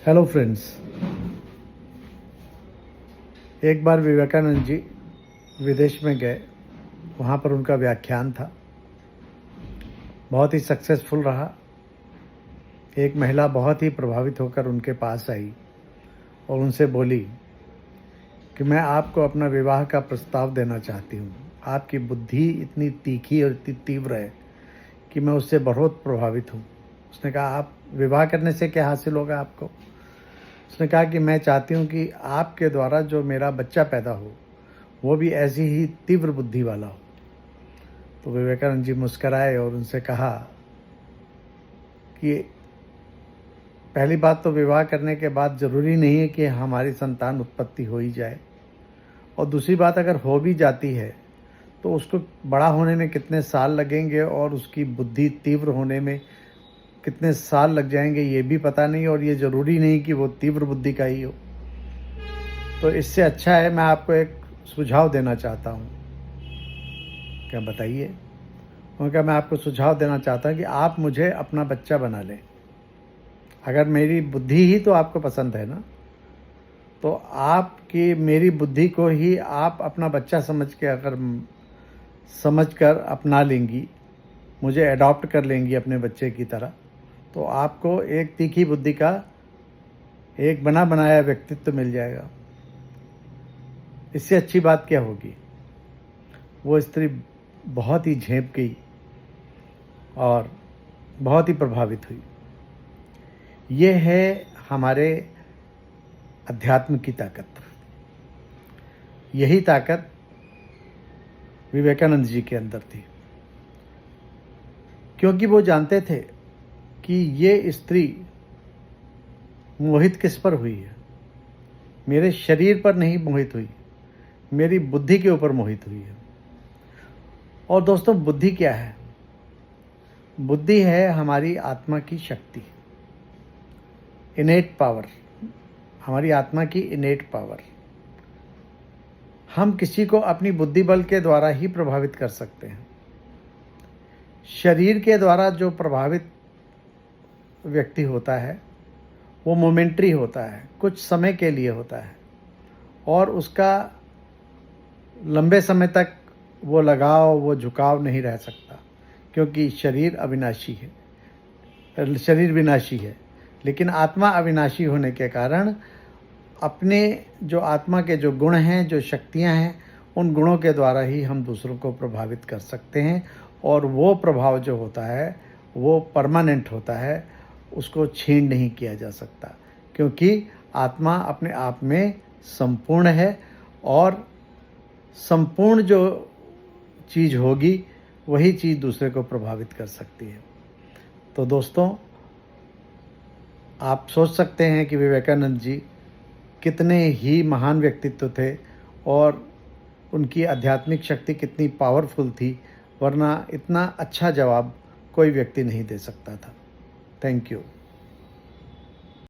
Hello friends. एक बार विवेकानंद जी विदेश में गए, वहाँ पर उनका व्याख्यान था, बहुत ही सक्सेसफुल रहा। एक महिला बहुत ही प्रभावित होकर उनके पास आई और उनसे बोली कि मैं आपको अपना विवाह का प्रस्ताव देना चाहती हूँ। आपकी बुद्धि इतनी तीखी और इतनी तीव्र है कि मैं उससे बहुत प्रभावित हूँ। उसने कहा, आप विवाह करने से क्या हासिल होगा आपको? उसने कहा कि मैं चाहती हूँ कि आपके द्वारा जो मेरा बच्चा पैदा हो वो भी ऐसी ही तीव्र बुद्धि वाला हो। तो विवेकानंद जी मुस्कराए और उनसे कहा कि पहली बात तो विवाह करने के बाद ज़रूरी नहीं है कि हमारी संतान उत्पत्ति हो ही जाए, और दूसरी बात अगर हो भी जाती है तो उसको बड़ा होने में कितने साल लगेंगे और उसकी बुद्धि तीव्र होने में कितने साल लग जाएंगे ये भी पता नहीं, और ये ज़रूरी नहीं कि वो तीव्र बुद्धि का ही हो। तो इससे अच्छा है, मैं आपको एक सुझाव देना चाहता हूँ। क्या बताइए? उन्होंने कहा, मैं आपको सुझाव देना चाहता हूँ कि आप मुझे अपना बच्चा बना लें। अगर मेरी बुद्धि ही तो आपको पसंद है ना, तो आपकी मेरी बुद्धि को ही आप अपना बच्चा समझ कर अपना लेंगी, मुझे अडॉप्ट कर लेंगी अपने बच्चे की तरह, तो आपको एक तीखी बुद्धि का एक बना बनाया व्यक्तित्व मिल जाएगा। इससे अच्छी बात क्या होगी? वो स्त्री बहुत ही झेंप गई और बहुत ही प्रभावित हुई। ये है हमारे अध्यात्म की ताकत। यही ताकत विवेकानंद जी के अंदर थी, क्योंकि वो जानते थे कि ये स्त्री मोहित किस पर हुई है? मेरे शरीर पर नहीं मोहित हुई, मेरी बुद्धि के ऊपर मोहित हुई है। और दोस्तों, बुद्धि क्या है? बुद्धि है हमारी आत्मा की शक्ति, इनेट पावर, हमारी आत्मा की इनेट पावर। हम किसी को अपनी बुद्धि बल के द्वारा ही प्रभावित कर सकते हैं। शरीर के द्वारा जो प्रभावित व्यक्ति होता है वो मोमेंट्री होता है, कुछ समय के लिए होता है, और उसका लंबे समय तक वो लगाव, वो झुकाव नहीं रह सकता, क्योंकि शरीर अविनाशी है, शरीर विनाशी है। लेकिन आत्मा अविनाशी होने के कारण अपने जो आत्मा के जो गुण हैं, जो शक्तियां हैं, उन गुणों के द्वारा ही हम दूसरों को प्रभावित कर सकते हैं। और वो प्रभाव जो होता है वो परमानेंट होता है, उसको छीन नहीं किया जा सकता, क्योंकि आत्मा अपने आप में संपूर्ण है, और संपूर्ण जो चीज़ होगी वही चीज़ दूसरे को प्रभावित कर सकती है। तो दोस्तों, आप सोच सकते हैं कि विवेकानंद जी कितने ही महान व्यक्तित्व थे और उनकी आध्यात्मिक शक्ति कितनी पावरफुल थी, वरना इतना अच्छा जवाब कोई व्यक्ति नहीं दे सकता था। Thank you.